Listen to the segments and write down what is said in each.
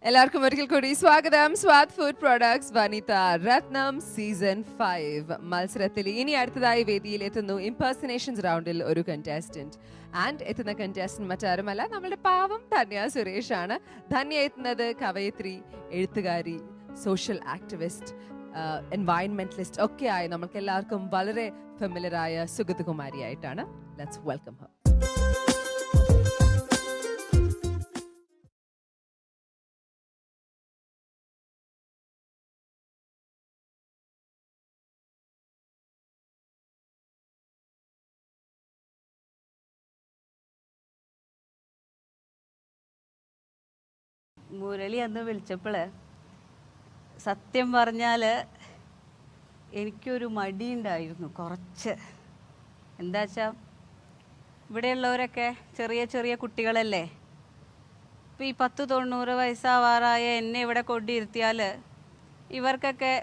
എല്ലാവർക്കും ഒരിക്കൽ കൂടി സ്വാഗതം. സ്വാദ് ഫുഡ് പ്രോഡക്ട്സ് വനിത രത്നം സീസൺ 5 മത്സരത്തിൽ ഇനി അടുത്തതായി വേദിയിൽ എത്തുന്നു ഇംപേഴ്സണേഷൻസ് റൗണ്ടിൽ ഒരു കണ്ടസ്റ്റന്റ്. ആൻഡ് എത്തുന്ന കണ്ടസ്റ്റന്റ് മറ്റാരുമല്ല, നമ്മുടെ പാവം ധന്യ സുരേഷ് ആണ്. ധന്യ എത്തുന്നത് കവയത്രി, എഴുത്തുകാരി, സോഷ്യൽ ആക്ടിവിസ്റ്റ്, എൻവയൺമെന്റലിസ്റ്റ് ഒക്കെ ആയി നമുക്ക് എല്ലാവർക്കും വളരെ ഫെമിലർ ആയ സുഗതകുമാരിയായിട്ടാണ്. Let's welcome her. മുരളി അന്ന് വിളിച്ചപ്പോൾ സത്യം പറഞ്ഞാൽ എനിക്കൊരു മടിയുണ്ടായിരുന്നു കുറച്ച്. എന്താ വെച്ചാൽ ഇവിടെയുള്ളവരൊക്കെ ചെറിയ ചെറിയ കുട്ടികളല്ലേ. ഇപ്പോൾ ഈ 10-90 വയസ്സാവാറായ എന്നെ ഇവിടെ കൊണ്ടിരുത്തിയാൽ ഇവർക്കൊക്കെ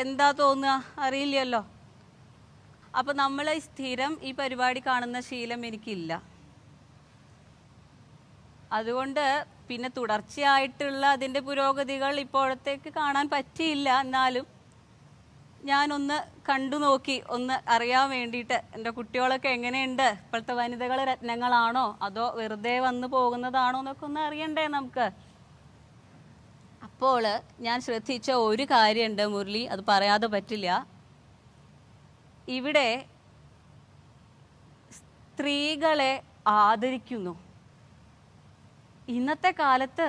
എന്താ തോന്നുക അറിയില്ലല്ലോ. അപ്പോൾ നമ്മൾ സ്ഥിരം ഈ പരിപാടി കാണുന്ന ശീലം എനിക്കില്ല. അതുകൊണ്ട് പിന്നെ തുടർച്ചയായിട്ടുള്ള അതിൻ്റെ പുരോഗതികൾ ഇപ്പോഴത്തേക്ക് കാണാൻ പറ്റിയില്ല. എന്നാലും ഞാനൊന്ന് കണ്ടു നോക്കി, ഒന്ന് അറിയാൻ വേണ്ടിയിട്ട് എൻ്റെ കുട്ടികളൊക്കെ എങ്ങനെയുണ്ട്, ഇപ്പോഴത്തെ വനിതകൾ രത്നങ്ങളാണോ അതോ വെറുതെ വന്നു പോകുന്നതാണോ എന്നൊക്കെ ഒന്ന് അറിയണ്ടേ നമുക്ക്. അപ്പോൾ ഞാൻ ശ്രദ്ധിച്ച ഒരു കാര്യമുണ്ട് മുരളി, അത് പറയാതെ പറ്റില്ല. ഇവിടെ സ്ത്രീകളെ ആദരിക്കുന്നു. ഇന്നത്തെ കാലത്ത്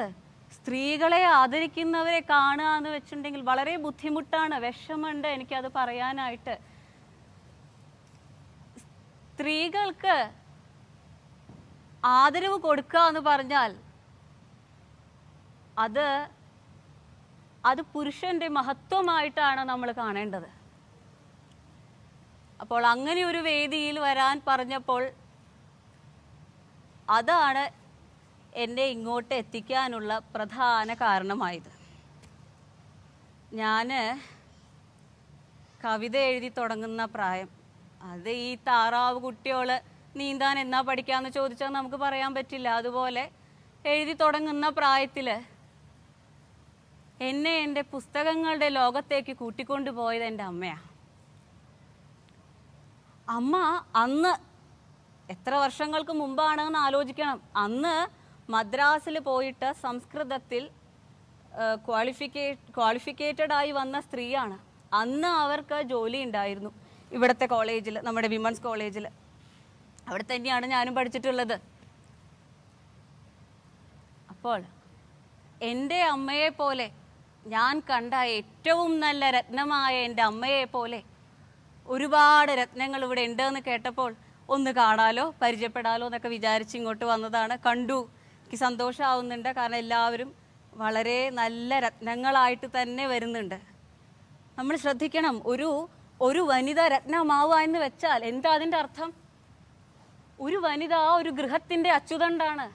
സ്ത്രീകളെ ആദരിക്കുന്നവരെ കാണുക എന്ന് വെച്ചിട്ടുണ്ടെങ്കിൽ വളരെ ബുദ്ധിമുട്ടാണ്, വിഷമമുണ്ട് എനിക്കത് പറയാനായിട്ട്. സ്ത്രീകൾക്ക് ആദരവ് കൊടുക്കുക എന്ന് പറഞ്ഞാൽ അത് പുരുഷന്റെ മഹത്വമായിട്ടാണ് നമ്മൾ കാണേണ്ടത്. അപ്പോൾ അങ്ങനെ ഒരു വേദിയിൽ വരാൻ പറഞ്ഞപ്പോൾ അതാണ് എന്നെ ഇങ്ങോട്ട് എത്തിക്കാനുള്ള പ്രധാന കാരണമായത്. ഞാൻ കവിത എഴുതി തുടങ്ങുന്ന പ്രായം, അത് ഈ താറാവ് കുട്ടിയോള് നീന്താൻ എന്നാ പഠിക്കാമെന്ന് ചോദിച്ചാൽ നമുക്ക് പറയാൻ പറ്റില്ല. അതുപോലെ എഴുതി തുടങ്ങുന്ന പ്രായത്തിൽ എന്നെ എൻ്റെ പുസ്തകങ്ങളുടെ ലോകത്തേക്ക് കൂട്ടിക്കൊണ്ടു പോയത് എൻ്റെ അമ്മയാണ്. അമ്മ അന്ന് എത്ര വർഷങ്ങൾക്ക് മുമ്പാണെന്ന് ആലോചിക്കണം. അന്ന് മദ്രാസിൽ പോയിട്ട് സംസ്കൃതത്തിൽ ക്വാളിഫിക്കേറ്റഡ് ആയി വന്ന സ്ത്രീയാണ്. അന്ന് അവർക്ക് ജോലി ഉണ്ടായിരുന്നു ഇവിടുത്തെ കോളേജിൽ, നമ്മുടെ വിമൻസ് കോളേജിൽ. അവിടെ തന്നെയാണ് ഞാനും പഠിച്ചിട്ടുള്ളത്. അപ്പോൾ എൻ്റെ അമ്മയെ പോലെ, ഞാൻ കണ്ട ഏറ്റവും നല്ല രത്നമായ എൻ്റെ അമ്മയെ പോലെ ഒരുപാട് രത്നങ്ങൾ ഇവിടെ ഉണ്ടെന്ന് കേട്ടപ്പോൾ ഒന്ന് കാണാലോ, പരിചയപ്പെടാലോ എന്നൊക്കെ വിചാരിച്ച് ഇങ്ങോട്ട് വന്നതാണ്. കണ്ടു, എനിക്ക് സന്തോഷമാവുന്നുണ്ട്. കാരണം എല്ലാവരും വളരെ നല്ല രത്നങ്ങളായിട്ട് തന്നെ വരുന്നുണ്ട്. നമ്മൾ ശ്രദ്ധിക്കണം, ഒരു വനിത രത്നമാവുക എന്ന് വെച്ചാൽ എന്താ അതിൻ്റെ അർത്ഥം? ഒരു വനിത ഒരു ഗൃഹത്തിൻ്റെ അച്ചുതണ്ടാണ്.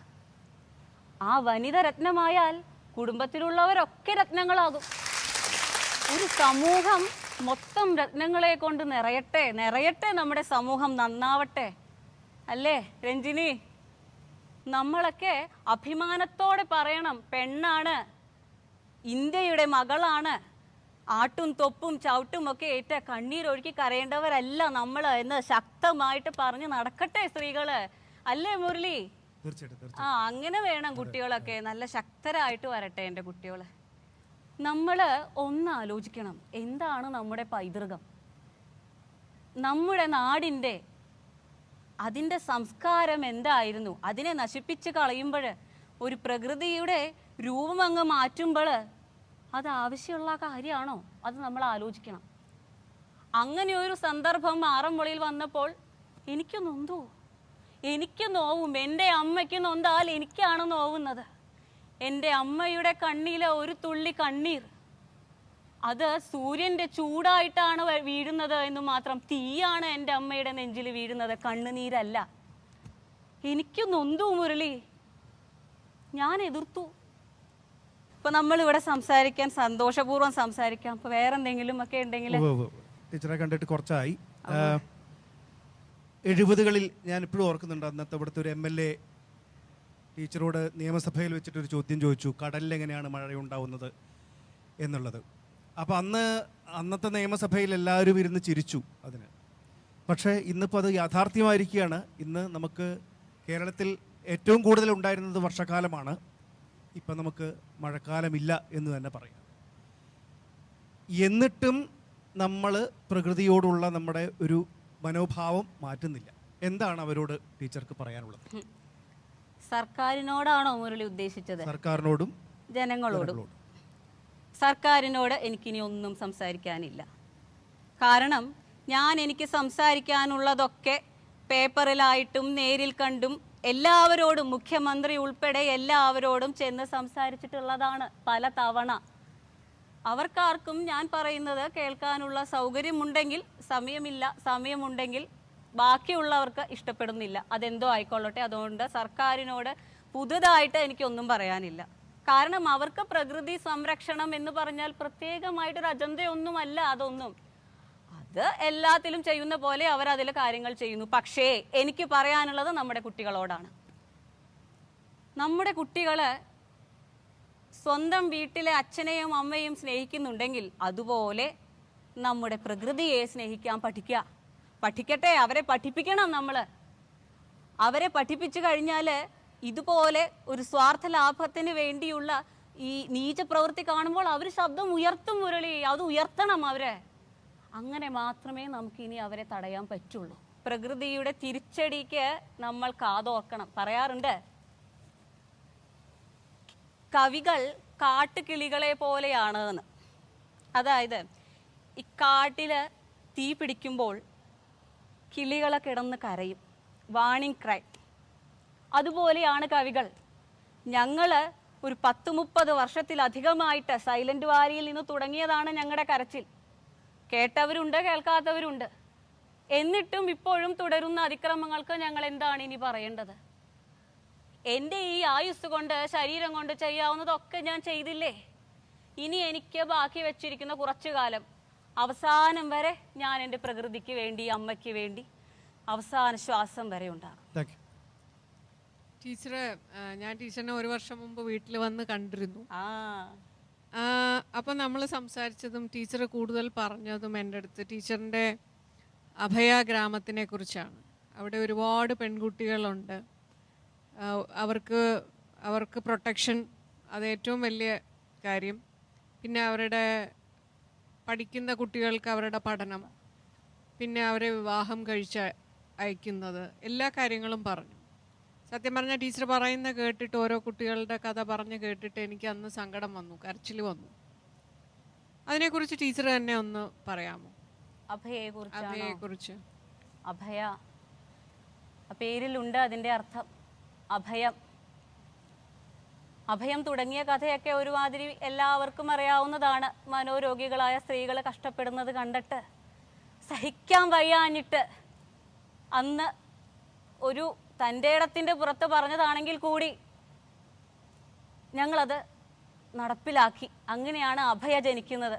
ആ വനിത രത്നമായാൽ കുടുംബത്തിലുള്ളവരൊക്കെ രത്നങ്ങളാകും. ഒരു സമൂഹം മൊത്തം രത്നങ്ങളെ കൊണ്ട് നിറയട്ടെ നമ്മുടെ സമൂഹം നന്നാവട്ടെ. അല്ലേ രഞ്ജിനി? നമ്മളൊക്കെ അഭിമാനത്തോടെ പറയണം, പെണ്ണാണ്, ഇന്ത്യയുടെ മകളാണ്, ആട്ടും തൊപ്പും ചവിട്ടും ഒക്കെ ഏറ്റ് കണ്ണീരൊഴുക്കി കരയേണ്ടവരല്ല നമ്മൾ എന്ന് ശക്തമായിട്ട് പറഞ്ഞ് നടക്കട്ടെ സ്ത്രീകള്. അല്ലേ മുരളി? അങ്ങനെ വേണം കുട്ടികളൊക്കെ, നല്ല ശക്തരായിട്ട് വരട്ടെ എൻ്റെ കുട്ടികള്. നമ്മൾ ഒന്ന് ആലോചിക്കണം, എന്താണ് നമ്മുടെ പൈതൃകം? നമ്മുടെ നാടിൻ്റെ അതിൻ്റെ സംസ്കാരം എന്തായിരുന്നു? അതിനെ നശിപ്പിച്ച് കളയുമ്പോൾ, ഒരു പ്രകൃതിയുടെ രൂപം അങ്ങ് മാറ്റുമ്പോൾ അത് ആവശ്യമുള്ള കാര്യമാണോ? അത് നമ്മൾ ആലോചിക്കണം. അങ്ങനെ ഒരു സന്ദർഭം ആറന്മുളയിൽ വന്നപ്പോൾ എനിക്ക് നോവും. എൻ്റെ അമ്മയ്ക്ക് നൊന്താൽ എനിക്കാണ് നോവുന്നത്. എൻ്റെ അമ്മയുടെ കണ്ണിലെ ഒരു തുള്ളി കണ്ണീർ, അത് സൂര്യൻ്റെ ചൂടായിട്ടാണ് വീഴുന്നത് എന്ന് മാത്രം. തീയാണ് എൻ്റെ അമ്മയുടെ നെഞ്ചിൽ വീഴുന്നത്, കണ്ണുനീരല്ല. എനിക്ക് നൊന്തു മുരളി, ഞാൻ എതിർത്തു. ഇപ്പൊ നമ്മൾ ഇവിടെ സംസാരിക്കാൻ സന്തോഷപൂർവ്വം സംസാരിക്കാം. ഇപ്പൊ വേറെ എന്തെങ്കിലും ഒക്കെ ഉണ്ടെങ്കിൽ. ടീച്ചറെ കണ്ടിട്ട് കുറച്ചായി. 70കളിൽ ഞാൻ ഇപ്പോഴും ഓർക്കുന്നുണ്ട്, അന്നത്തെ ഇവിടുത്തെ ഒരു MLA ടീച്ചറോട് നിയമസഭയിൽ വെച്ചിട്ടൊരു ചോദ്യം ചോദിച്ചു, കടലിൽ എങ്ങനെയാണ് മഴയുണ്ടാവുന്നത് എന്നുള്ളത്. അപ്പോൾ അന്നത്തെ നിയമസഭയിൽ എല്ലാവരും ഇരുന്ന് ചിരിച്ചു അതിന്. പക്ഷേ ഇന്നിപ്പോൾ അത് യാഥാർത്ഥ്യമായിരിക്കുകയാണ്. ഇന്ന് നമുക്ക് കേരളത്തിൽ ഏറ്റവും കൂടുതൽ ഉണ്ടായിരുന്നത് വർഷക്കാലമാണ്. ഇപ്പം നമുക്ക് മഴക്കാലമില്ല എന്ന് തന്നെ പറയാം. എന്നിട്ടും നമ്മൾ പ്രകൃതിയോടുള്ള നമ്മുടെ ഒരു മനോഭാവം മാറ്റുന്നില്ല. എന്താണ് അവരോട് ടീച്ചർക്ക് പറയാനുള്ളത്? സർക്കാരിനോടാണോ മുരളി ഉദ്ദേശിച്ചത്? സർക്കാരിനോടും ജനങ്ങളോടും. സർക്കാരിനോട് എനിക്കിനി ഒന്നും സംസാരിക്കാനില്ല. കാരണം എനിക്ക് സംസാരിക്കാനുള്ളതൊക്കെ പേപ്പറിലായിട്ടും നേരിൽ കണ്ടും എല്ലാവരോടും, മുഖ്യമന്ത്രി ഉൾപ്പെടെ എല്ലാവരോടും ചെന്ന് സംസാരിച്ചിട്ടുള്ളതാണ് പല തവണ. അവർക്കാർക്കും ഞാൻ പറയുന്നത് കേൾക്കാനുള്ള സൗകര്യമുണ്ടെങ്കിൽ, സമയമുണ്ടെങ്കിൽ ബാക്കിയുള്ളവർക്ക് ഇഷ്ടപ്പെടുന്നില്ല. അതെന്തോ ആയിക്കൊള്ളട്ടെ. അതുകൊണ്ട് സർക്കാരിനോട് പുതുതായിട്ട് എനിക്കൊന്നും പറയാനില്ല. കാരണം അവർക്ക് പ്രകൃതി സംരക്ഷണം എന്ന് പറഞ്ഞാൽ പ്രത്യേകമായിട്ടൊരു അജണ്ടയൊന്നുമല്ല അതൊന്നും. അത് എല്ലാത്തിലും ചെയ്യുന്ന പോലെ അവർ അതിൽ കാര്യങ്ങൾ ചെയ്യുന്നു. പക്ഷേ എനിക്ക് പറയാനുള്ളത് നമ്മുടെ കുട്ടികളോടാണ്. നമ്മുടെ കുട്ടികള് സ്വന്തം വീട്ടിലെ അച്ഛനെയും അമ്മയും സ്നേഹിക്കുന്നുണ്ടെങ്കിൽ അതുപോലെ നമ്മുടെ പ്രകൃതിയെ സ്നേഹിക്കാൻ പഠിക്കട്ടെ. അവരെ പഠിപ്പിക്കണം. അവരെ പഠിപ്പിച്ചു കഴിഞ്ഞാൽ ഇതുപോലെ ഒരു സ്വാർത്ഥ ലാഭത്തിന് വേണ്ടിയുള്ള ഈ നീച പ്രവൃത്തി കാണുമ്പോൾ അവർ ശബ്ദം ഉയർത്തും. മുരളി, അത് ഉയർത്തണം അവരെ. അങ്ങനെ മാത്രമേ നമുക്കിനി അവരെ തടയാൻ പറ്റുള്ളൂ. പ്രകൃതിയുടെ തിരിച്ചടിക്ക് നമ്മൾ കാതോർക്കണം. പറയാറുണ്ട്, കവികൾ കാട്ടുകിളികളെ പോലെയാണ് എന്ന്. അതായത് ഈ കാട്ടില് തീ പിടിക്കുമ്പോൾ കിളികളെ കിടന്ന് കരയും, വാണിംഗ് ക്രൈ. അതുപോലെയാണ് കവികൾ. ഞങ്ങള് ഒരു 10-30 വർഷത്തിലധികമായിട്ട് സൈലന്റ് വാലിയിൽ നിന്ന് തുടങ്ങിയതാണ് ഞങ്ങളുടെ കരച്ചിൽ. കേട്ടവരുണ്ട്, കേൾക്കാത്തവരുണ്ട്. എന്നിട്ടും ഇപ്പോഴും തുടരുന്ന അതിക്രമങ്ങൾക്ക് ഞങ്ങൾ എന്താണ് ഇനി പറയേണ്ടത്? എൻ്റെ ഈ ആയുസ് കൊണ്ട്, ശരീരം കൊണ്ട് ചെയ്യാവുന്നതൊക്കെ ഞാൻ ചെയ്തില്ലേ? ഇനി എനിക്ക് ബാക്കി വെച്ചിരിക്കുന്ന കുറച്ചു കാലം, അവസാനം വരെ ഞാൻ എൻ്റെ പ്രകൃതിക്ക് വേണ്ടി, അമ്മയ്ക്ക് വേണ്ടി അവസാന ശ്വാസം വരെ ഉണ്ടാകും. ടീച്ചറെ, ഞാൻ ടീച്ചറിനെ 1 വർഷം മുമ്പ് വീട്ടിൽ വന്ന് കണ്ടിരുന്നു. അപ്പം നമ്മൾ സംസാരിച്ചതും ടീച്ചർ കൂടുതൽ പറഞ്ഞതും എൻ്റെ അടുത്ത് ടീച്ചറിൻ്റെ അഭയ ഗ്രാമത്തിനെ കുറിച്ചാണ്. അവിടെ ഒരുപാട് പെൺകുട്ടികളുണ്ട്. അവർക്ക് പ്രൊട്ടക്ഷൻ, അത് ഏറ്റവും വലിയ കാര്യം. പിന്നെ അവരുടെ പഠിക്കുന്ന കുട്ടികൾക്ക് അവരുടെ പഠനം, പിന്നെ അവരെ വിവാഹം കഴിച്ച് അയക്കുന്നത്, എല്ലാ കാര്യങ്ങളും പറഞ്ഞു. സത്യം പറഞ്ഞാൽ ടീച്ചർ പറയുന്ന കേട്ടിട്ട്, ഓരോ കുട്ടികളുടെ കഥ പറഞ്ഞ് കേട്ടിട്ട് എനിക്ക് അന്ന് സങ്കടം വന്നു, കരച്ചിൽ വന്നു. അതിനെക്കുറിച്ച് ടീച്ചർ തന്നെ ഒന്ന് പറയാമോ? അഭയയെക്കുറിച്ച്. അഭയ പേരിലുണ്ട് അതിൻ്റെ അർത്ഥം, അഭയം. അഭയം തുടങ്ങിയ കഥയൊക്കെ ഒരുമാതിരി എല്ലാവർക്കും അറിയാവുന്നതാണ്. മനോരോഗികളായ സ്ത്രീകൾ കഷ്ടപ്പെടുന്നത് കണ്ടിട്ട് സഹിക്കാൻ വയ്യാഞ്ഞിട്ട് അന്ന് ഒരു തൻ്റെ ഇടത്തിൻ്റെ പുറത്ത് പറഞ്ഞതാണെങ്കിൽ കൂടി ഞങ്ങളത് നടപ്പിലാക്കി. അങ്ങനെയാണ് അഭയ ജനിക്കുന്നത്.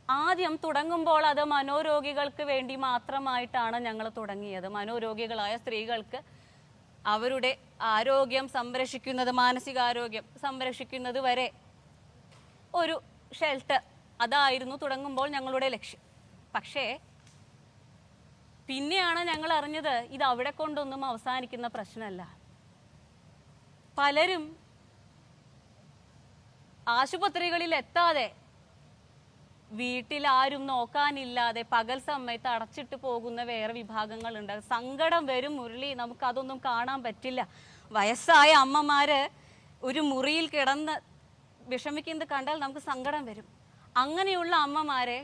ആദ്യം തുടങ്ങുമ്പോൾ അത് മനോരോഗികൾക്ക് വേണ്ടി മാത്രമായിട്ടാണ് ഞങ്ങൾ തുടങ്ങിയത്. മനോരോഗികളായ സ്ത്രീകൾക്ക് അവരുടെ ആരോഗ്യം സംരക്ഷിക്കുന്നത്, മാനസികാരോഗ്യം സംരക്ഷിക്കുന്നത് വരെ ഒരു ഷെൽട്ടർ, അതായിരുന്നു തുടങ്ങുമ്പോൾ ഞങ്ങളുടെ ലക്ഷ്യം. പക്ഷേ പിന്നെയാണ് ഞങ്ങൾ അറിഞ്ഞത് ഇത് അവിടെ കൊണ്ടൊന്നും അവസാനിക്കുന്ന പ്രശ്നമല്ല. പലരും ആശുപത്രികളിൽ എത്താതെ, വീട്ടിൽ ആരും നോക്കാനില്ലാതെ പകൽ സമയത്ത് അടച്ചിട്ട് പോകുന്ന വേറെ വിഭാഗങ്ങളുണ്ട്. സങ്കടം വരും മുരളി, നമുക്കതൊന്നും കാണാൻ പറ്റില്ല. വയസ്സായ അമ്മമാര് ഒരു മുറിയിൽ കിടന്ന് വിഷമിക്കുന്നത് കണ്ടാൽ നമുക്ക് സങ്കടം വരും. അങ്ങനെയുള്ള അമ്മമാരെ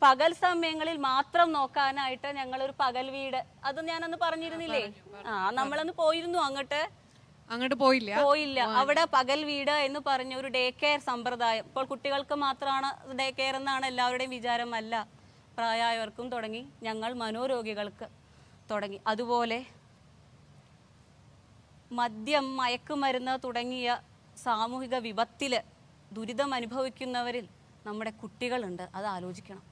പകൽ സമയങ്ങളിൽ മാത്രം നോക്കാനായിട്ട് ഞങ്ങളൊരു പകൽ വീട്, അത് ഞാനന്ന് പറഞ്ഞിരുന്നില്ലേ? നമ്മളന്ന് പോയിരുന്നു. അങ്ങോട്ട് പോയില്ല. അവിടെ പകൽ വീട് എന്ന് പറഞ്ഞ ഒരു ഡേ കെയർ സമ്പ്രദായം. ഇപ്പോൾ കുട്ടികൾക്ക് മാത്രമാണ് ഡേ കെയർ എന്നാണ് എല്ലാവരുടെയും വിചാരമല്ല, പ്രായമായവർക്കും തുടങ്ങി, ഞങ്ങൾ മനോരോഗികൾക്ക് തുടങ്ങി. അതുപോലെ മദ്യം, മയക്കുമരുന്ന് തുടങ്ങിയ സാമൂഹിക വിപത്തിൽ ദുരിതം അനുഭവിക്കുന്നവരിൽ നമ്മുടെ കുട്ടികളുണ്ട്. അത് ആലോചിക്കണം.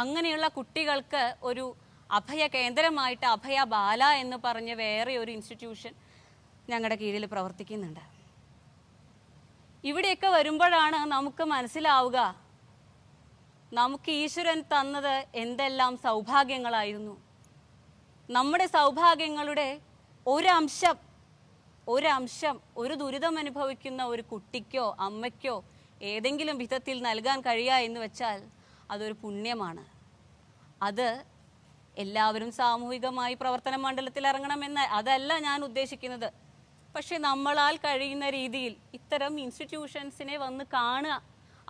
അങ്ങനെയുള്ള കുട്ടികൾക്ക് ഒരു അഭയ കേന്ദ്രമായിട്ട് അഭയ ബാല എന്ന് പറഞ്ഞ് വേറെ ഒരു ഇൻസ്റ്റിറ്റ്യൂഷൻ ഞങ്ങളുടെ കീഴിൽ പ്രവർത്തിക്കുന്നുണ്ട്. ഇവിടെയൊക്കെ വരുമ്പോഴാണ് നമുക്ക് മനസ്സിലാവുക നമുക്ക് ഈശ്വരൻ തന്നത് എന്തെല്ലാം സൗഭാഗ്യങ്ങളായിരുന്നു. നമ്മുടെ സൗഭാഗ്യങ്ങളുടെ ഒരംശം ഒരു ദുരിതം അനുഭവിക്കുന്ന ഒരു കുട്ടിക്കോ അമ്മയ്ക്കോ ഏതെങ്കിലും വിധത്തിൽ നൽകാൻ കഴിയുക എന്ന് വെച്ചാൽ അതൊരു പുണ്യമാണ്. അത് എല്ലാവരും സാമൂഹികമായി പ്രവർത്തന മണ്ഡലത്തിൽ ഇറങ്ങണമെന്ന് അതല്ല ഞാൻ ഉദ്ദേശിക്കുന്നത്. പക്ഷെ നമ്മളാൽ കഴിയുന്ന രീതിയിൽ ഇത്തരം ഇൻസ്റ്റിറ്റ്യൂഷൻസിനെ വന്ന് കാണുക,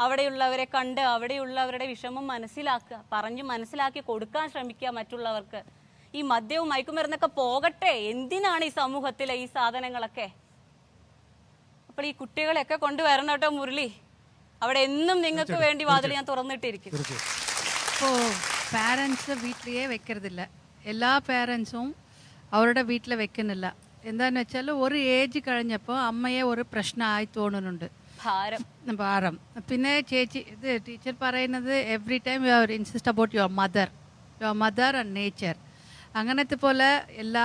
അവിടെയുള്ളവരെ കണ്ട് അവിടെയുള്ളവരുടെ വിഷമം മനസ്സിലാക്കുക, പറഞ്ഞ് മനസ്സിലാക്കി കൊടുക്കാൻ ശ്രമിക്കുക മറ്റുള്ളവർക്ക്. ഈ മദ്യവും മയക്കുമരുന്നൊക്കെ പോകട്ടെ, എന്തിനാണ് ഈ സമൂഹത്തിലെ ഈ സാധനങ്ങളൊക്കെ? അപ്പോൾ ഈ കുട്ടികളെയൊക്കെ കൊണ്ടുവരണം കേട്ടോ മുരളി. അവിടെ എന്നും നിങ്ങൾക്ക് വേണ്ടി വാതിൽ ഞാൻ തുറന്നിട്ടിരിക്കും. ഇപ്പോൾ പാരൻസ് വീട്ടിലേ വെക്കരുതില്ല. എല്ലാ പാരൻസും അവരുടെ വീട്ടിൽ വെക്കുന്നില്ല. എന്താണെന്ന് വെച്ചാൽ ഒരു ഏജ് കഴിഞ്ഞപ്പോൾ അമ്മയെ ഒരു പ്രശ്നമായി തോന്നുന്നുണ്ട്, ഭാരം. പിന്നെ ചേച്ചി ഇത് ടീച്ചർ പറയുന്നത് every time you are insist about your mother and nature. അങ്ങനത്തെ പോലെ എല്ലാ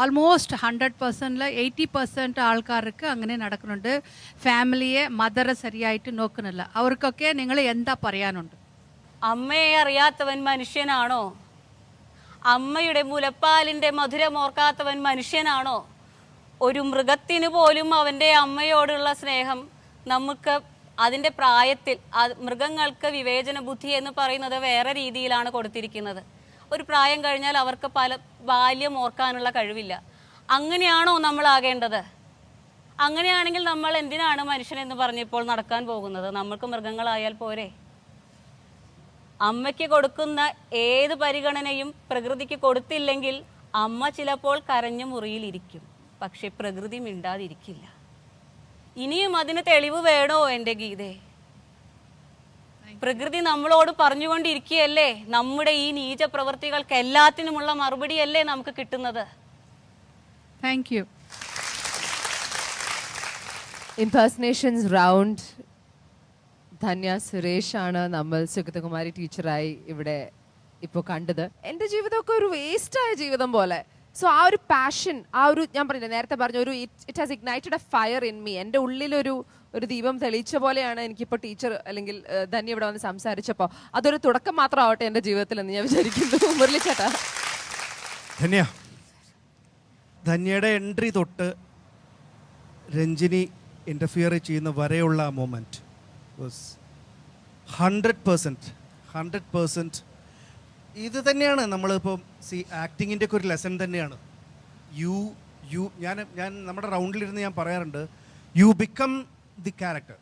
ആൾമോസ്റ്റ് 100%ൽ 80% ആൾക്കാർക്ക് അങ്ങനെ നടക്കുന്നുണ്ട്. ഫാമിലിയെ മദറെ ശരിയായിട്ട് നോക്കുന്നില്ല. അവർക്കൊക്കെ നിങ്ങൾ എന്താ പറയാനുണ്ട്? അമ്മയെ അറിയാത്തവൻ മനുഷ്യനാണോ? അമ്മയുടെ മുലപ്പാലിൻ്റെ മധുരം ഓർക്കാത്തവൻ മനുഷ്യനാണോ? ഒരു മൃഗത്തിന് പോലും അവൻ്റെ അമ്മയോടുള്ള സ്നേഹം നമുക്ക് അതിൻ്റെ പ്രായത്തിൽ, മൃഗങ്ങൾക്ക് വിവേചന ബുദ്ധി എന്ന് പറയുന്നത് വേറെ രീതിയിലാണ് കൊടുത്തിരിക്കുന്നത്. ഒരു പ്രായം കഴിഞ്ഞാൽ അവർക്ക് ബാല്യം ഓർക്കാനുള്ള കഴിവില്ല. അങ്ങനെയാണോ നമ്മളാകേണ്ടത്? അങ്ങനെയാണെങ്കിൽ നമ്മൾ എന്തിനാണ് മനുഷ്യനെന്ന് പറഞ്ഞപ്പോൾ നടക്കാൻ പോകുന്നത്? നമ്മൾക്ക് മൃഗങ്ങളായാൽ പോരെ? അമ്മയ്ക്ക് കൊടുക്കുന്ന ഏത് പരിഗണനയും പ്രകൃതിക്ക് കൊടുത്തില്ലെങ്കിൽ അമ്മ ചിലപ്പോൾ കരഞ്ഞു മുറിയിലിരിക്കും, പക്ഷെ പ്രകൃതി മിണ്ടാതിരിക്കില്ല. ഇനിയും അതിന് തെളിവ് വേണോ എൻ്റെ ഗീതേ? പ്രകൃതി നമ്മളോട് പറഞ്ഞുകൊണ്ടിരിക്കുകയല്ലേ, നമ്മുടെ ഈ നീച പ്രവൃത്തികൾക്ക് എല്ലാത്തിനുമുള്ള മറുപടിയല്ലേ നമുക്ക് കിട്ടുന്നത്. Thank you. Impersonations round. Dhanya Suresh ആണ് നമ്മൾ സുഗതകുമാരി ടീച്ചറായി ഇവിടെ ഇപ്പോൾ കണ്ടത്. എൻ്റെ ജീവിതമൊക്കെ ഒരു വേസ്റ്റായ ജീവിതം പോലെ. സോ ആ ഒരു പാഷൻ, ആ ഒരു ഞാൻ പറഞ്ഞില്ല നേരത്തെ പറഞ്ഞ ഒരു it has Ignited A fire in me. എൻ്റെ ഉള്ളിലൊരു ദീപം തെളിയിച്ച പോലെയാണ് എനിക്കിപ്പോൾ ടീച്ചർ അല്ലെങ്കിൽ ധന്യ ഇവിടെ വന്ന് സംസാരിച്ചപ്പോൾ അതൊരു തുടക്കം മാത്രമാവട്ടെ എൻ്റെ ജീവിതത്തിൽ എന്ന് ഞാൻ വിചാരിക്കുന്നു. മുരളി ചേട്ടാ. ധന്യയുടെ എൻട്രി തൊട്ട് രഞ്ജിനി ഇൻ്റർഫിയർ ചെയ്യുന്ന വരെയുള്ള ആ മൊമെൻറ്റ് വാസ് 100% ഇത് തന്നെയാണ് നമ്മളിപ്പോൾ ആക്ടിങ്ങിൻ്റെ ഒക്കെ ഒരു ലെസൺ തന്നെയാണ്. ഞാൻ നമ്മുടെ റൗണ്ടിലിരുന്ന് ഞാൻ പറയാറുണ്ട്, യു ബിക്കം ദി ക്യാരക്ടർ.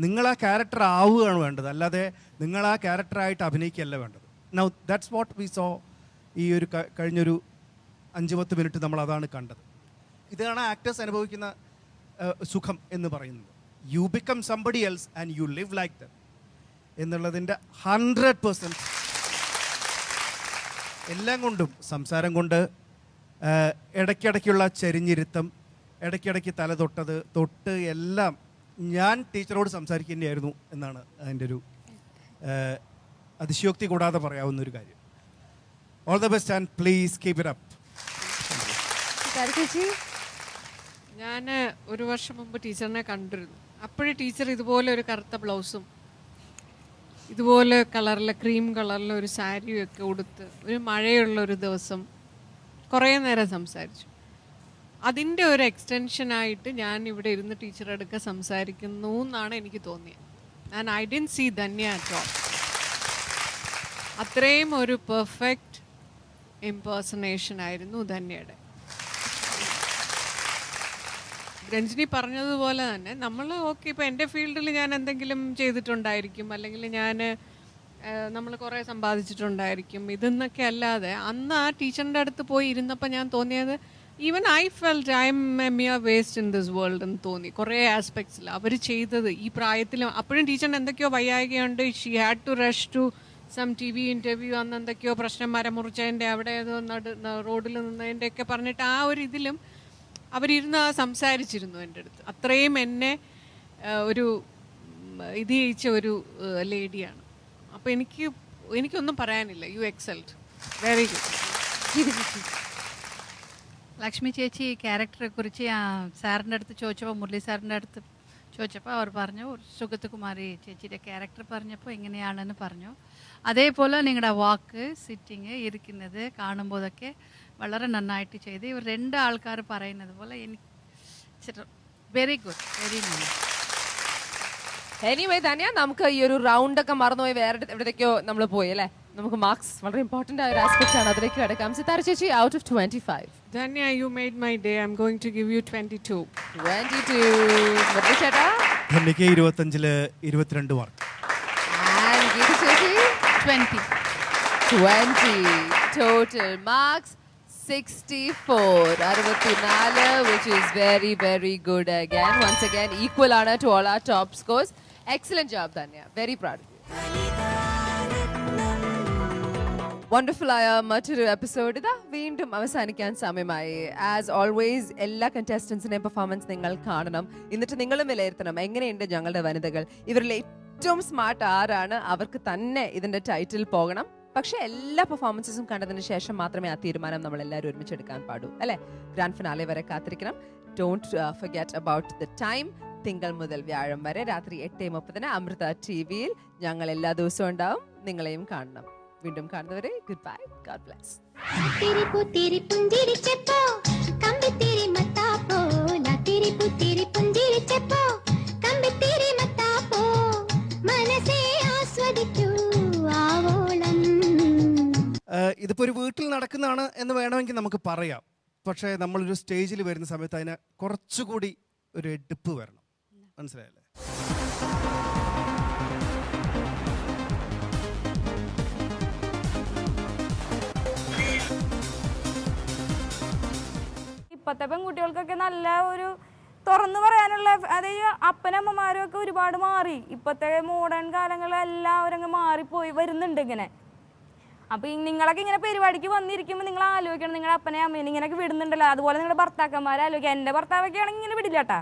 നിങ്ങൾ ആ ക്യാരക്ടർ ആവുകയാണ് വേണ്ടത്, അല്ലാതെ നിങ്ങൾ ആ ക്യാരക്ടറായിട്ട് അഭിനയിക്കുകയല്ല വേണ്ടത്. Now that's what we so. ഈ ഒരു കഴിഞ്ഞൊരു 5-10 മിനിറ്റ് നമ്മൾ അതാണ് കണ്ടത്. ഇതാണ് ആക്ടേഴ്സ് അനുഭവിക്കുന്ന സുഖം എന്ന് പറയുന്നത്. You become somebody else and you live like dum എന്നുള്ളതിൻ്റെ 100% എല്ലാം കൊണ്ടും, സംസാരം കൊണ്ട്, ഇടയ്ക്കിടയ്ക്കുള്ള ചെരിഞ്ഞിരുത്തം, ഇടയ്ക്കിടയ്ക്ക് തല തൊട്ട് എല്ലാം ഞാൻ ടീച്ചറോട് സംസാരിക്കുന്നതായിരുന്നു എന്നാണ് അതിൻ്റെ ഒരു അതിശയോക്തി കൂടാതെ പറയാവുന്ന ഒരു കാര്യം. All the best and please keep it up. ഞാൻ 1 വർഷം മുമ്പ് ടീച്ചറിനെ കണ്ടിരുന്നു. അപ്പോഴും ടീച്ചർ ഇതുപോലെ ഒരു കറുത്ത ബ്ലൗസും ഇതുപോലെ കളറിലെ ക്രീം കളറിലെ ഒരു സാരിയും ഒക്കെ ഉടുത്ത് ഒരു മഴയുള്ള ഒരു ദിവസം കുറേ നേരം സംസാരിച്ചു. അതിൻ്റെ ഒരു എക്സ്റ്റൻഷനായിട്ട് ഞാൻ ഇവിടെ ഇരുന്ന് ടീച്ചറുടെ അടുക്ക സംസാരിക്കുന്നു എന്നാണ് എനിക്ക് തോന്നിയത്. And I didn't see Dhanya at all. അത്രയും ഒരു പെർഫെക്റ്റ് ഇംപേഴ്സണേഷൻ ആയിരുന്നു ധന്യയുടെ. രഞ്ജിനി പറഞ്ഞതുപോലെ തന്നെ നമ്മൾ ഓക്കെ, ഇപ്പോൾ എൻ്റെ ഫീൽഡിൽ ഞാൻ എന്തെങ്കിലും ചെയ്തിട്ടുണ്ടായിരിക്കും, അല്ലെങ്കിൽ നമ്മൾ കുറേ സമ്പാദിച്ചിട്ടുണ്ടായിരിക്കും, ഇതെന്നൊക്കെ അല്ലാതെ അന്ന് ആ ടീച്ചറിൻ്റെ അടുത്ത് പോയി ഇരുന്നപ്പോൾ ഞാൻ തോന്നിയത് even I felt I M A mere waste in this world എന്ന് തോന്നി. കുറേ ആസ്പെക്ട്സിൽ അവർ ചെയ്തത് ഈ പ്രായത്തിലും. അപ്പോഴും ടീച്ചറിന് എന്തൊക്കെയോ വയ്യായികയുണ്ട്, she had to rush to some TV interview, അന്ന് എന്തൊക്കെയോ പ്രശ്നം, മരം മുറിച്ചതിൻ്റെ അവിടെ ഏതോ റോഡിൽ നിന്നതിൻ്റെയൊക്കെ പറഞ്ഞിട്ട് ആ ഒരു ഇതിലും അവരിരുന്ന് സംസാരിച്ചിരുന്നു എൻ്റെ അടുത്ത്. അത്രയും എന്നെ ഒരു ഇത് ചെയ്യിച്ച ഒരു ലേഡിയാണ്. അപ്പോൾ എനിക്കൊന്നും പറയാനില്ല. You excelled, very good. Lakshmi ചേച്ചി ക്യാരക്ടറെ കുറിച്ച് സാറിൻ്റെ അടുത്ത് ചോദിച്ചപ്പോൾ, മുരളി സാറിൻ്റെ അടുത്ത് ചോദിച്ചപ്പോൾ അവർ പറഞ്ഞു, സുഗതകുമാരി ചേച്ചിയുടെ ക്യാരക്ടർ പറഞ്ഞപ്പോൾ ഇങ്ങനെയാണെന്ന് പറഞ്ഞു. അതേപോലെ നിങ്ങളുടെ വാക്ക്, സിറ്റിങ്, ഇരിക്കുന്നത് കാണുമ്പോഴൊക്കെ വളരെ നന്നായിട്ട് ചെയ്ത്. ഇവർ 2 ആൾക്കാർ പറയുന്നത് പോലെ എനിക്ക് very good, very nice. Anyway Dhanya, നമുക്ക് ഈ ഒരു റൗണ്ട് ഒക്കെ മറന്നുപോയി വേറെ എവിടേക്കോ നമ്മൾ പോയി അല്ലേ? നമുക്ക് മാർക്സ് വളരെ ഇമ്പോർട്ടന്റ് ആയ ഒരു ആസ്പെക്ട് ആണ്, അതിലേക്ക് കിടക്കാം. സിതാര ചേച്ചി, out of 25. Dhanya, you made my day. I'm going to give you 22. 22. Murali ചേട്ടാ? ധന്യക്ക് 25-ല് 22 മാർക്ക്. And ഗീത ചേച്ചി? 20. 20. Total marks 64. 64, which is very, very good again. Once again, equal honor to all our top scores. Excellent job, Dhanya. Very proud of you. Wonderful ആയ മറ്റൊരു episode ഇതാ വീണ്ടും അവസാനിക്കാൻ സമയമായി. As always എല്ലാ കണ്ടസ്റ്റൻസിന്റെയും performance നിങ്ങൾ കാണണം, എന്നിട്ട് നിങ്ങളും വിലയിരുത്തണം എങ്ങനെയുണ്ട് ഞങ്ങളുടെ വനിതകൾ. ഇവരിൽ ഏറ്റവും സ്മാർട്ട് ആരാണ് അവർക്ക് തന്നെ ഇതിന്റെ ടൈറ്റിൽ പോകണം. പക്ഷെ എല്ലാ പെർഫോമൻസസും കണ്ടതിന് ശേഷം മാത്രമേ ആ തീരുമാനം നമ്മൾ എല്ലാവരും ഒരുമിച്ചെടുക്കാൻ പാടൂ അല്ലെ? ഗ്രാൻഡ് ഫിനാലെ വരെ കാത്തിരിക്കണം. Don't forget about the time. തിങ്കൾ മുതൽ വ്യാഴം വരെ രാത്രി 8:30 അമൃത ടിവിയിൽ ഞങ്ങൾ എല്ലാ ദിവസവും ഉണ്ടാവും. നിങ്ങളെയും കാണണം. വീണ്ടും കാണുന്നവരെ ഗുഡ് ബൈ, ഗോഡ് ബ്ലെസ്. तेरी पुतेरी पुंजीरी चप्पो कंबे तेरी मतापो ना तेरी पुतेरी पुंजीरी चप्पो कंबे तेरी मतापो मनसे आस्वदिക്കൂ ആവോളം. ഇതിപ്പോൾ ഒരു വീട്ടിൽ നടക്കുന്നതാണ് എന്ന് വേണമെങ്കിൽ നമുക്ക് പറയാം. പക്ഷേ നമ്മളൊരു സ്റ്റേജിൽ വരുന്ന സമയത്ത് അതിന് കുറച്ചുകൂടി ഒരു എടുപ്പ് വരണം. മനസ്സിലായല്ലേ? ഇപ്പോഴത്തെ പെൺകുട്ടികൾക്കൊക്കെ നല്ല ഒരു തുറന്നു പറയാനുള്ള, അതായത് അപ്പനമ്മമാരും ഒക്കെ ഒരുപാട് മാറി. ഇപ്പോഴത്തെ മോഡേൺ കാലങ്ങളിൽ എല്ലാവരും അങ്ങ് മാറിപ്പോയി വരുന്നുണ്ട് ഇങ്ങനെ. അപ്പോൾ നിങ്ങളൊക്കെ ഇങ്ങനെ പരിപാടിക്ക് വന്നിരിക്കുമ്പോൾ നിങ്ങൾ ആലോചിക്കണം, നിങ്ങളുടെ അപ്പനെ അമ്മേനെ ഇങ്ങനെയൊക്കെ വിടുന്നുണ്ടല്ലോ, അതുപോലെ നിങ്ങളുടെ ഭർത്താക്കന്മാരെ ആലോചിക്കുക. എൻ്റെ ഭർത്താവൊക്കെ ആണെങ്കിൽ ഇങ്ങനെ വിടില്ല കേട്ടാ.